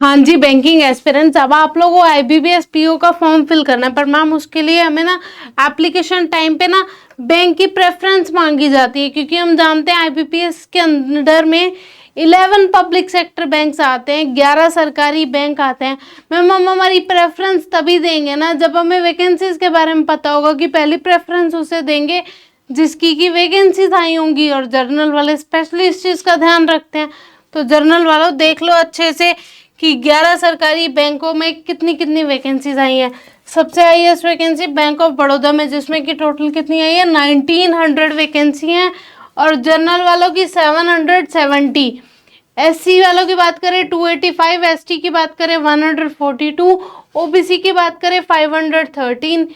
हाँ जी, banking aspirants, अब आप लोगों को आईबीपीएस पीओ का फॉर्म फिल करना है, पर मैम उसके लिए हमें ना एप्लीकेशन टाइम पे ना बैंक की प्रेफरेंस मांगी जाती है, क्योंकि हम जानते हैं आईबीपीएस के अंडर में 11 पब्लिक सेक्टर बैंक्स आते हैं, 11 सरकारी बैंक आते हैं। मैम हम हमारी प्रेफरेंस तभी देंगे ना जब हमें वैकेंसीज के बारे में पता होगा, कि पहली प्रेफरेंस उसे देंगे जिसकी की वैकेंसीज आई होंगी। और जर्नल वाले स्पेशली इस चीज़ का ध्यान रखते हैं, तो जर्नल वालों देख लो अच्छे से कि 11 सरकारी बैंकों में कितनी कितनी वैकेंसीज आई हैं। सबसे highest vacancy bank of Baroda में, जिसमें कि टोटल कितनी आई है 1900 वैकेंसी हैं, और जनरल वालों की 770। एससी वालों की बात करें 285, एसटी की बात करें 142, ओबीसी की बात करें 513,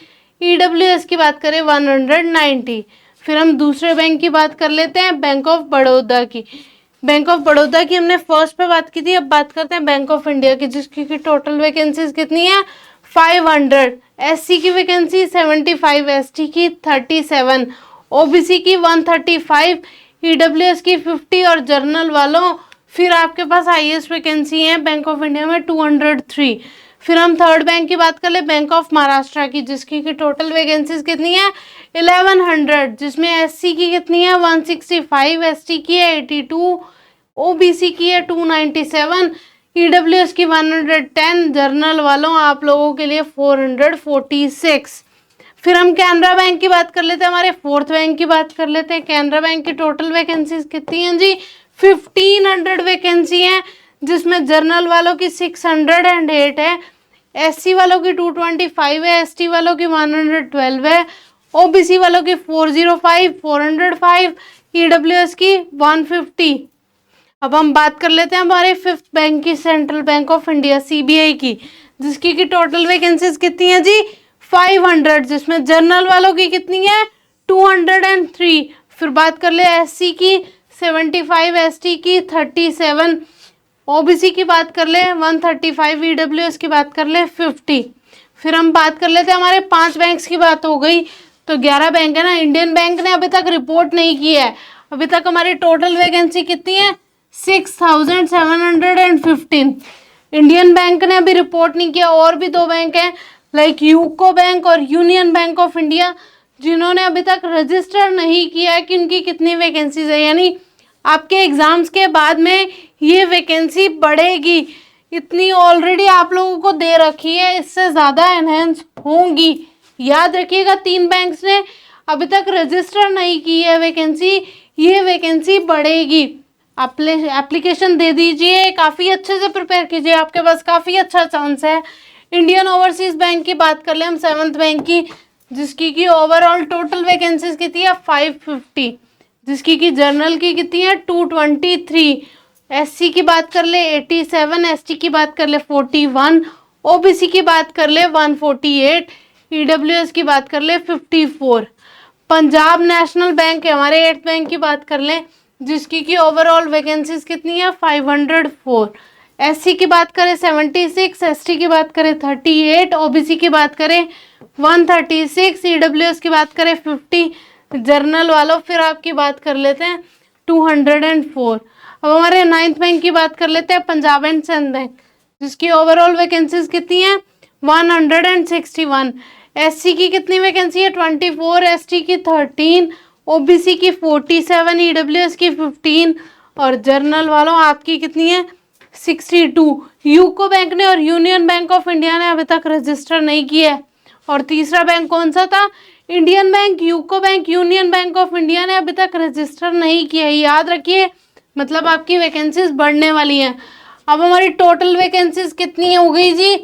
ईडब्ल्यूएस की बात करें 190। फिर हम दूसरे बैंक की बात कर लेते हैं, बैंक ऑफ बड़ौदा की। बैंक ऑफ बड़ौदा की हमने फर्स्ट पे बात की थी, अब बात करते हैं बैंक ऑफ इंडिया की, जिसकी की टोटल वैकेंसीज कितनी है 500। एससी की वैकेंसी 75, एसटी की 37, ओबीसी की 135, ईडब्ल्यूएस की 50, और जर्नल वालों फिर आपके पास हाईएस्ट वैकेंसी है बैंक ऑफ इंडिया में 203। फिर हम थर्ड बैंक की बात कर ले, बैंक ऑफ महाराष्ट्र की, जिसकी की टोटल वैकेंसीज कितनी है 1100, जिसमें एससी की कितनी है 165, एसटी की है 82, ओबीसी की है 297, ईडब्ल्यूएस की 110, जर्नल वालों आप लोगों के लिए 446। फिर हम कैनरा बैंक की बात कर लेते हैं, हमारे फोर्थ बैंक की बात कर लेते हैं। कैनरा बैंक की टोटल वैकेंसीज कितनी हैं जी 1500 वैकेंसी हैं, जिसमें जर्नल वालों की 608 है, एससी वालों की 225 है, एसटी वालों की 112 है, ओबीसी वालों की 405, 405, ईडब्ल्यूएस की 150। अब हम बात कर लेते हैं हमारे फिफ्थ बैंक की, central bank of India CBI की, जिसकी की टोटल वैकेंसीज कितनी है जी 500, जिसमें जर्नल वालों की कितनी है 203। फिर बात कर ले एससी की 75, एसटी की 37, ओबीसी की बात कर ले 135, ईडब्ल्यूएस की बात कर ले 50। फिर हम बात कर लेते हैं, हमारे 5 बैंक्स की बात हो गई, तो 11 बैंक है ना। इंडियन बैंक ने अभी तक रिपोर्ट नहीं की है, अभी तक हमारी टोटल वैकेंसी कितनी है 6715। इंडियन बैंक ने अभी रिपोर्ट नहीं किया। और भी 2 बैंक हैं लाइक यूको बैंक और यूनियन बैंक ऑफ इंडिया, जिन्होंने अभी तक रजिस्टर नहीं किया है कि उनकी कितनी वैकेंसीज है, यानी आपके एग्जाम्स के बाद में ये वैकेंसी बढ़ेगी। इतनी ऑलरेडी आप लोगों को दे रखी है, इससे ज़्यादा एनहेंस होंगी। याद रखिएगा 3 बैंक्स ने अभी तक रजिस्टर नहीं की है वैकेंसी, ये वैकेंसी बढ़ेगी। एप्लीकेशन दे दीजिए, काफ़ी अच्छे से प्रिपेयर कीजिए, आपके पास काफ़ी अच्छा चांस है। इंडियन ओवरसीज बैंक की बात कर ले हम, 7th बैंक की, जिसकी की ओवरऑल टोटल वैकेंसीज कितनी है 550, जिसकी की जर्नल की कितनी है 223, एससी की बात कर ले 87, एसटी की बात कर ले 41, ओबीसी की बात कर ले 148, ईडब्ल्यूएस की बात कर ले 54। पंजाब नेशनल बैंक है हमारे 8th बैंक की बात कर ले, जिसकी की ओवरऑल वैकेंसीज कितनी है 504। एससी की बात करें 76, एसटी की बात करें 38, ओबीसी की बात करें 136, ईडब्ल्यूएस की बात करें 50, जर्नल वालों फिर आपकी बात कर लेते हैं 204। अब हमारे 9th बैंक की बात कर लेते हैं, पंजाब एंड सिंध बैंक, जिसकी ओवरऑल वैकेंसीज कितनी है 161। एससी की कितनी वैकेंसी है 24, एसटी की 13, ओबीसी की 47, ईडब्ल्यूएस की 15, और जर्नल वालों आपकी कितनी है 62। यूको बैंक ने और यूनियन बैंक ऑफ इंडिया ने अभी तक रजिस्टर नहीं किया है। और तीसरा बैंक कौन सा था, Indian bank, UCO bank, union bank of India ने अभी तक रजिस्टर नहीं किया है। याद रखिए, मतलब आपकी वैकेंसीज बढ़ने वाली हैं। अब हमारी टोटल वैकेंसीज कितनी हो गई जी,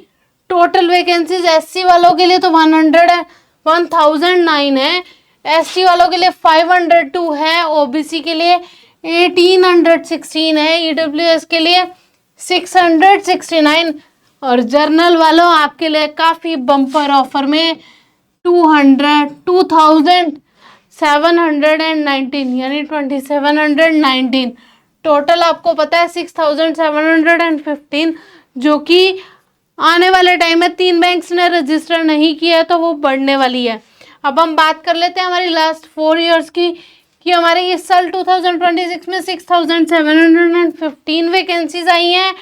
टोटल वैकेंसीज एससी वालों के लिए तो 100 है, 1009 है, एसटी वालों के लिए 502 है, ओबीसी के लिए 1816 है, ईडब्ल्यूएस के लिए 669, और जर्नल वालों आपके लिए काफ़ी बम्पर ऑफर में 2719 यानी 2719। टोटल आपको पता है 6715, जो कि आने वाले टाइम में 3 बैंक्स ने रजिस्टर नहीं किया है, तो वो बढ़ने वाली है। अब हम बात कर लेते हैं हमारी लास्ट 4 ईयर्स की, कि हमारे इस साल 2026 में 6715 वैकेंसीज आई हैं,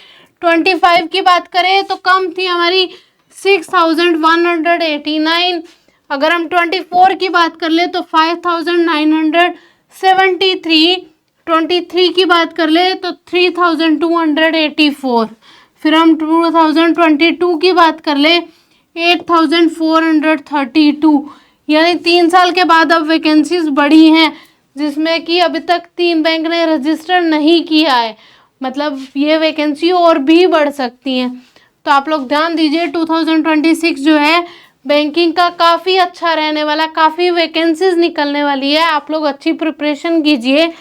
25 की बात करें तो कम थी हमारी 6189। अगर हम 24 की बात कर ले तो 5973। 23 की बात कर ले तो 3284। फिर हम 2022 की बात कर ले 8432। यानी 3 साल के बाद अब वैकेंसीज बढ़ी हैं, जिसमें कि अभी तक 3 बैंक ने रजिस्टर नहीं किया है। मतलब ये वैकेंसी और भी बढ़ सकती हैं। तो आप लोग ध्यान दीजिए 2026 जो है बैंकिंग का काफ़ी अच्छा रहने वाला, काफ़ी वैकेंसीज निकलने वाली है। आप लोग अच्छी प्रिपरेशन कीजिए।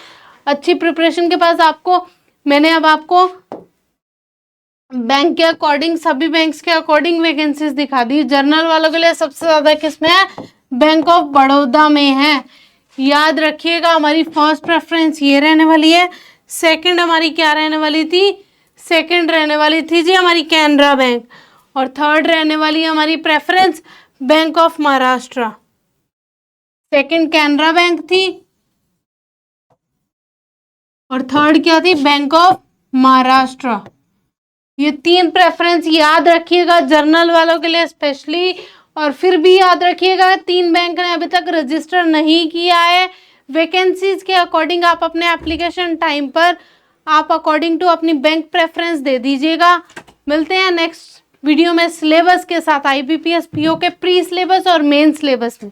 अच्छी प्रिपरेशन के पास मैंने अब आपको बैंक के अकॉर्डिंग, सभी बैंक्स के अकॉर्डिंग वैकेंसीज दिखा दी। जर्नल वालों के लिए सबसे ज़्यादा किसमें है? बैंक ऑफ बड़ौदा में है। याद रखिएगा, हमारी फर्स्ट प्रेफरेंस ये रहने वाली है। सेकंड हमारी क्या रहने वाली थी? सेकंड रहने वाली थी जी हमारी कैनरा बैंक। और थर्ड रहने वाली हमारी preference bank of Maharashtra. Second Canara bank थी और थर्ड क्या थी? Bank of Maharashtra. ये 3 प्रेफरेंस याद रखिएगा जर्नल वालों के लिए स्पेशली। और फिर भी याद रखिएगा 3 बैंक ने अभी तक रजिस्टर नहीं किया है। वैकेंसीज के अकॉर्डिंग आप अपने एप्लीकेशन टाइम पर आप अकॉर्डिंग टू अपनी बैंक प्रेफरेंस दे दीजिएगा। मिलते हैं नेक्स्ट वीडियो में सिलेबस के साथ, IBPS PO के प्री सिलेबस और मेन सिलेबस में।